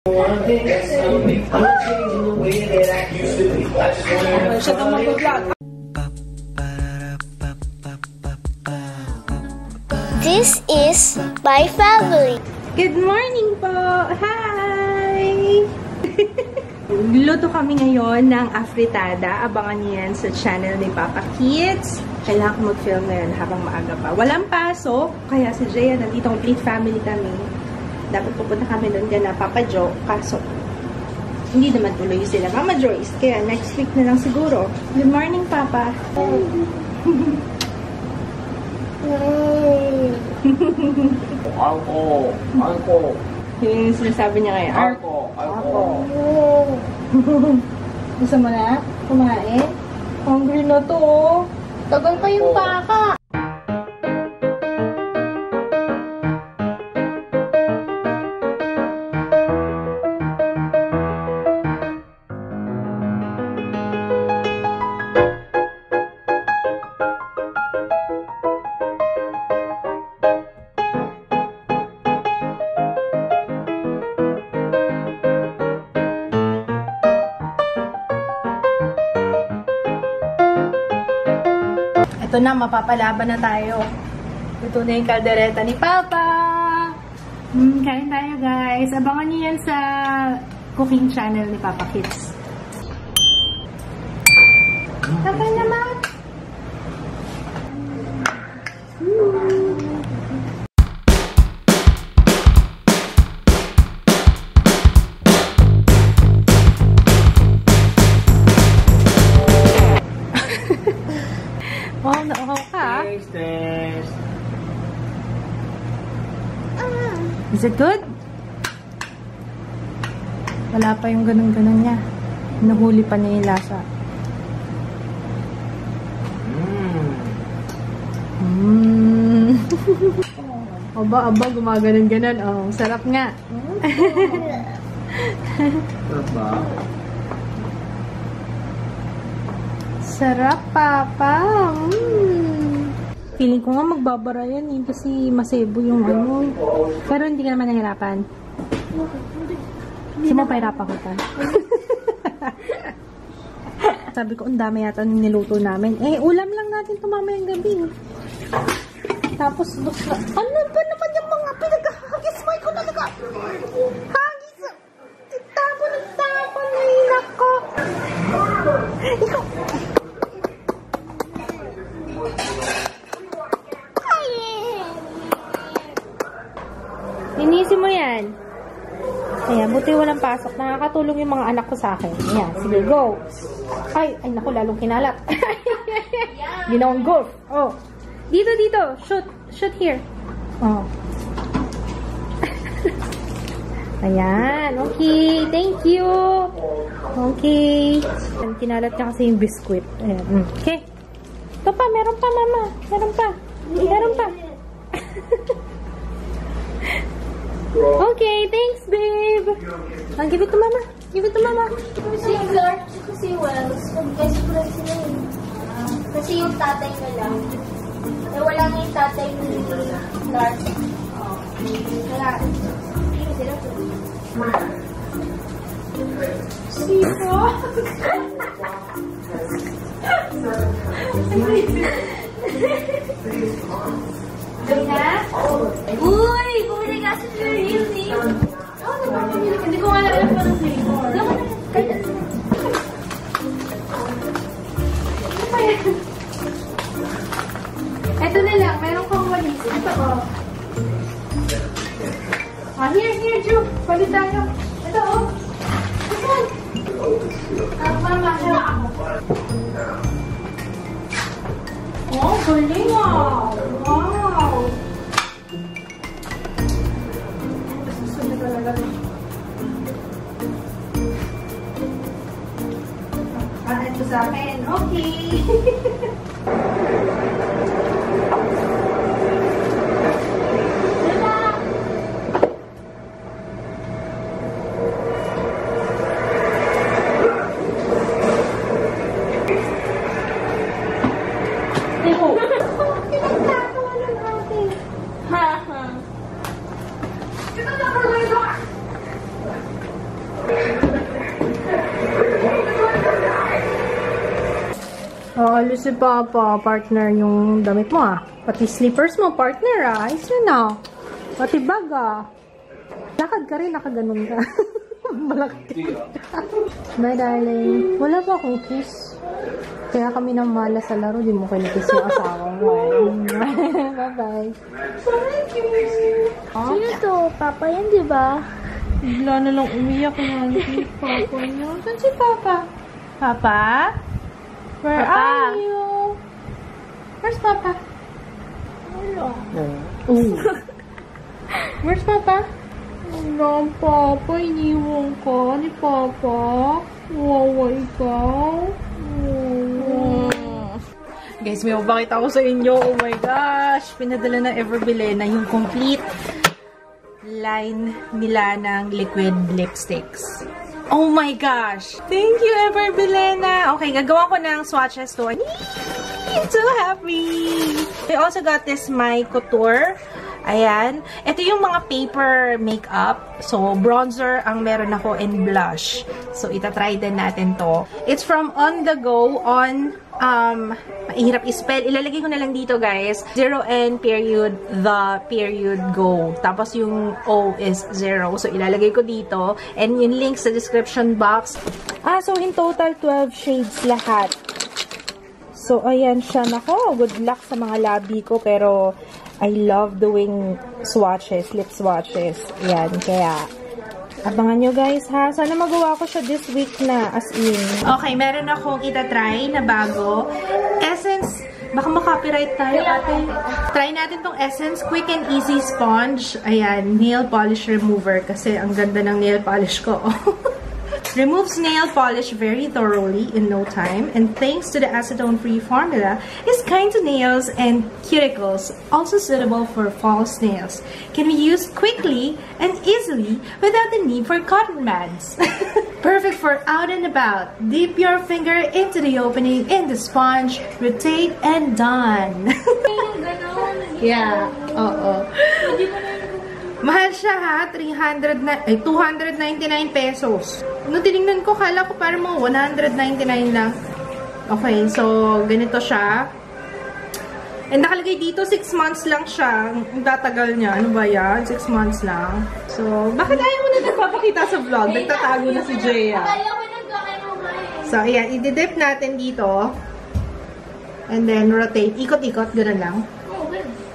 Siya daw mag-vlog. This is my family. Good morning po! Hi! Luto kami ngayon ng afritada. Abangan niyo yan sa channel ni Papa Kids. Kailangan ko mag-film ngayon habang maaga pa. Walang pasok, kaya si Jaya nandito, complete family kami. Dapat pupunta kami doon na Papa Joe, kaso hindi naman tuloy sila Mama Joyce, kaya next week na lang siguro. Good morning, Papa! Arko! Arko! Yung sinasabi niya ngayon. Arko! Arko! Gusto mo na? Kumain? Hungry na to, oh. Tagal pa yung baka. Ito na, mapapalaban na tayo. Ito na yung kaldereta ni Papa. Kain tayo, guys. Abangan niyo yan sa cooking channel ni Papa Kids. Kapay naman. Oh, nauhaw ka. Taste! Is it good? Wala pa yung ganun-ganun niya. Nahuli pa niya yung lasa. Aba, gumaganon-ganon. Oh, sarap nga. Sarap ba? Sarap, Papa. Feeling ko nga magbabara yan eh, kasi masebo yung ano. Pero hindi ka naman nahirapan. Hindi mo pahirapan ko ta. Sabi ko, ang dami yata niluto namin. Eh, ulam lang natin ito mamayang gabi. Tapos, ano ba naman yung mga pinag-hagis mo? Ikaw talaga. Hagis! Tapon. Ay, nako. Ikaw. Linisin mo yan. Ayan, buti walang pasok. Nakakatulong yung mga anak ko sa akin. Ayan, sige, go. Ay, naku, lalong kinalat. Ginawang golf. Oh. Dito. Shoot here. Oh. Ayan, okay. Thank you. Okay. Kinalat niya kasi yung biskuit. Ayan. Okay. Ito pa, meron pa, Mama. Meron pa. Okay, thanks, babe. Give it to Mama. Si Clark at si Wells, mag-best friend sila yun. Kasi yung tatay na lang. Eh, wala nga yung tatay ni Clark. Kaya, hindi sila po. Sino? Doon na? Uy! Bumili ka sa real name. Hindi ko nga alam pa ng flavor. Ito na lang. Meron kong walis. Ito, oh. Here, Ju. Palit tayo. Ito, oh. Ayan. Mama, siya ako. Oh, galing ah. Wow. Gusto na talaga. Ito sa akin. Okay. Alis si Papa, partner yung damit mo ah. Pati slippers mo, partner ah. Ayos na. Pati bag ah. Lakad ka rin, nakaganon ka. Malakad ka. Bye, darling. Wala pa akong kiss. Kaya kami nang mala sa laro, di mo kinikiss yung asawa mo. Bye-bye. Sino to? Papa yan, di ba? Bigla na lang umiyak yan. Si Papa niya. Saan si Papa? Papa? Where are you? Where's Papa? Hello. Ooh. Where's Papa? Wala, Papa. Iniwan ka ni Papa. Wawa ikaw. Guys, may mabakita ko sa inyo. Oh my gosh. Pinadala ng Everbilena yung complete line nila ng liquid lipsticks. Oh my gosh. Thank you, Everbilena. Okay, gagawa ko ng swatches to. I'm so happy. I also got this My Couture. Ayan. Ito yung mga paper makeup. So, bronzer ang meron ako and blush. So, itatry din natin to. It's from On The Go on, mahirap i-spell. Ilalagay ko na lang dito, guys. 0N period, the period go. Tapos yung O is 0. So, ilalagay ko dito. And yung link sa description box. So in total, 12 shades lahat. So, ayan siya. Nako, good luck sa mga labi ko. Pero, I love doing swatches, lip swatches. Yan, kaya abangan nyo guys ha. Sana magawa ko siya this week na, as in. Okay, meron akong itatry na bago. Essence, baka makopyright tayo ate. Try natin tong Essence Quick and Easy Sponge. Ayan, nail polish remover kasi ang ganda ng nail polish ko. Removes nail polish very thoroughly in no time, and thanks to the acetone-free formula, is kind to nails and cuticles, also suitable for false nails. Can be used quickly and easily without the need for cotton pads. Perfect for out and about. Dip your finger into the opening in the sponge, rotate, and done. Yeah, oo. Mahal siya ha, 299 pesos. Nung tinignan ko, kala ko parang mga 199 lang. Okay, so ganito siya. And nakalagay dito, 6 months lang siya. Ang tatagal niya. Ano ba yan? 6 months lang. So, bakit ayaw mo na nagpapakita sa vlog? Nagtatago na si Jaya. So, ayan, i-dip natin dito. And then, rotate. Ikot-ikot, gano'n lang.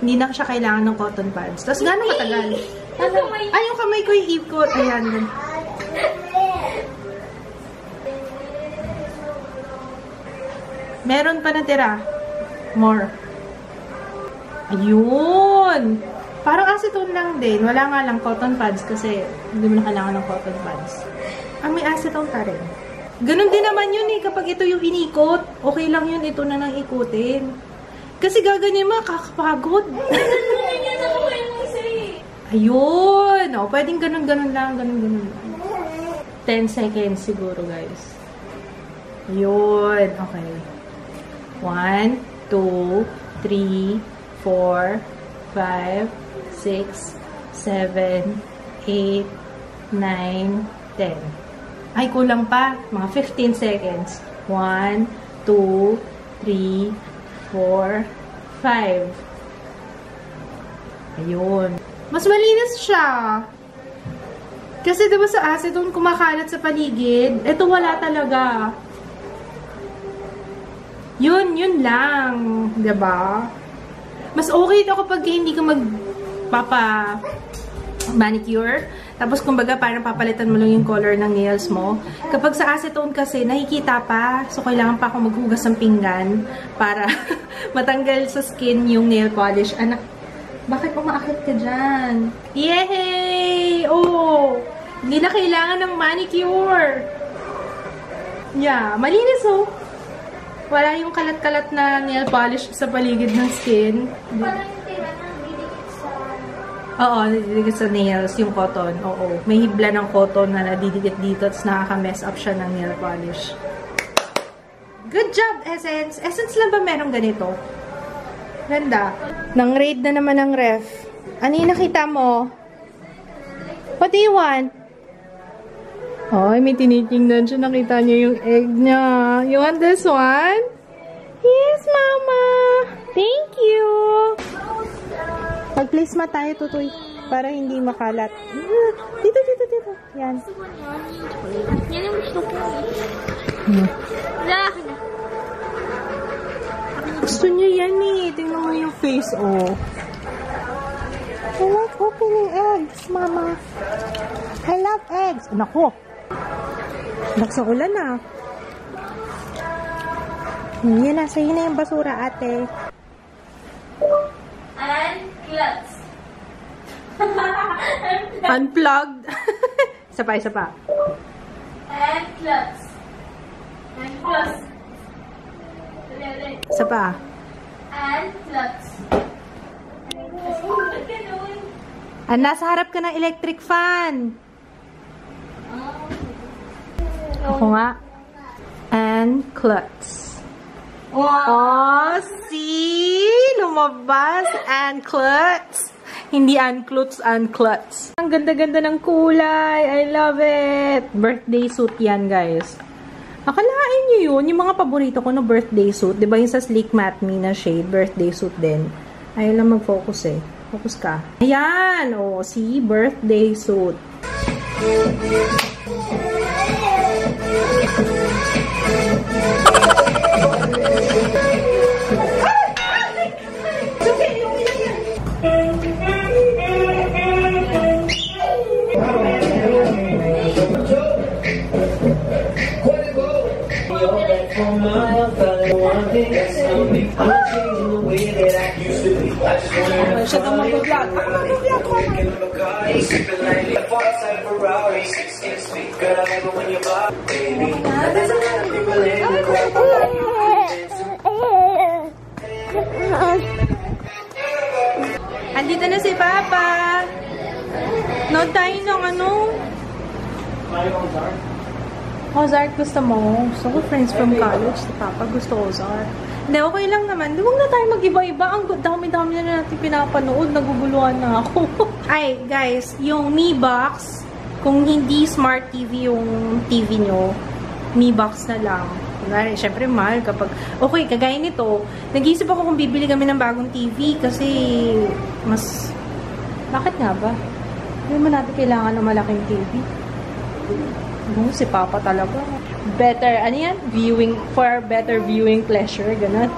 Hindi na siya kailangan ng cotton pads. Tapos, gano'ng katagal? Ay, yung kamay ko yung ikot. Ayan. Meron pa natira. More. Ayun. Parang acetone lang din. Wala nga lang cotton pads kasi hindi mo na kailangan ng cotton pads. May acetone pa rin. Ganon din naman yun eh. Kapag ito yung inikot, okay lang yun. Ito na nang ikutin. Kasi gaganyan mo, kakapagod. Ayun. O, pwedeng ganun-ganun lang. Ganun-ganun lang. 10 seconds siguro, guys. Ayun. Okay. 1, 2, 3, 4, 5, 6, 7, 8, 9, 10. Ay, kulang pa. Mga 15 seconds. 1, 2, 3, 4, 5. Ayun. Mas malinis siya. Kasi diba sa acetone kumakalat sa paligid? Ito wala talaga. Yun lang. Diba? Mas okay ito kapag hindi ka magpapa-manicure. Tapos kumbaga parang papalitan mo lang yung color ng nails mo. Kapag sa acetone kasi, nakikita pa. So, kailangan pa akong maghugas ng pinggan para matanggal sa skin yung nail polish. Anak, bakit umaakit ka dyan? Yay! Oh! Hindi na kailangan ng manicure. Yeah, malinis oh. Wala yung kalat-kalat na nail polish sa paligid ng skin. Parang yung tira na didikit sa... Oo, nadidikit sa nails, yung cotton. Oo, may hibla ng cotton na nadidikit dito at nakaka-mess up siya ng nail polish. Good job, Essence! Essence lang ba merong ganito? Ganda. Nang-raid na naman ng ref. Ano yung nakita mo? What do you want? Ay, may tinitingnan siya. Nakita niya yung egg niya. You want this one? Yes, Mama! Thank you! Mag-placement tayo, Tutoy. Para hindi makalat. Dito. Yan. Yan ang gusto ko. Gusto niya yan eh. Tingnan mo yung face, oh. I like opening eggs, Mama. I love eggs. Naku. Lakas ng ulan ah. Yan na. Sa'yo na yung basura, ate. And clutch. Unplugged. Isa pa. And clutch. And clutch. Isa pa. And clutch. Nasa harap ka ng electric fan. Ako nga. And clutch. Oh, see? Lumabas. And clutch. Hindi unclutch, unclutch. Ang ganda-ganda ng kulay. I love it. Birthday suit yan, guys. Akalain nyo yun. Yung mga paborito ko na birthday suit. Diba yung sa Sleek Matte Me na shade? Birthday suit din. Ayaw lang mag-focus eh. Focus ka. Ayan. O, see? Birthday suit. Siya daw mag-vlog. Ako mag-vlog ko. Andito na si Papa. Nood tayo ng ano? Ozark gusto mo? Gusto ko friends from college. Si Papa gusto Ozark. Hindi, okay lang naman. Huwag na tayo mag-iba-iba. Ang dami-dami na natin pinapanood. Naguguluhan na ako. Ay, guys, yung Mi Box, kung hindi Smart TV yung TV nyo, Mi Box na lang. Kunwari, syempre mahal kapag... Okay, kagaya nito, nag-iisip ako kung bibili kami ng bagong TV kasi mas... Bakit nga ba? Hindi mo natin kailangan ng malaking TV. Si Papa talaga. Better, ano yan? Viewing, for better viewing pleasure, ganun.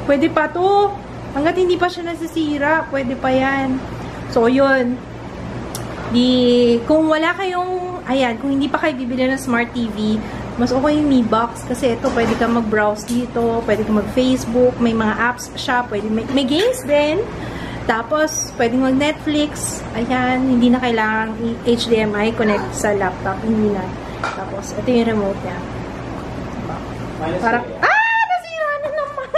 Pwede pa to. Hanggat hindi pa siya nasisira, pwede pa yan. So, yun. Kung wala kayong, ayan, kung hindi pa kayo bibili ng Smart TV, mas okay yung Mi Box kasi ito, pwede ka mag-browse dito, pwede ka mag-Facebook, may mga apps siya, pwede, may games din. Tapos, pwedeng mag-Netflix. Ayan, hindi na kailangan HDMI connect sa laptop. Hindi na. Tapos, ito yung remote niya. Parang, nasira na naman!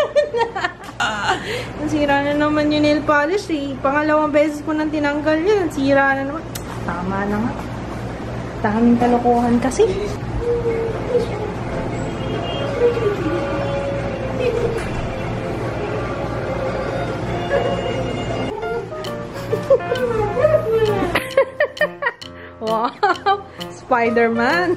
Nasira na naman yung nail polish eh. Pangalawang beses ko nang tinanggal yun. Nasira na naman. Tama na nga. Daming kalokohan kasi. Wow! Spider-Man!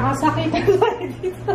Nakasakit ang tayo dito.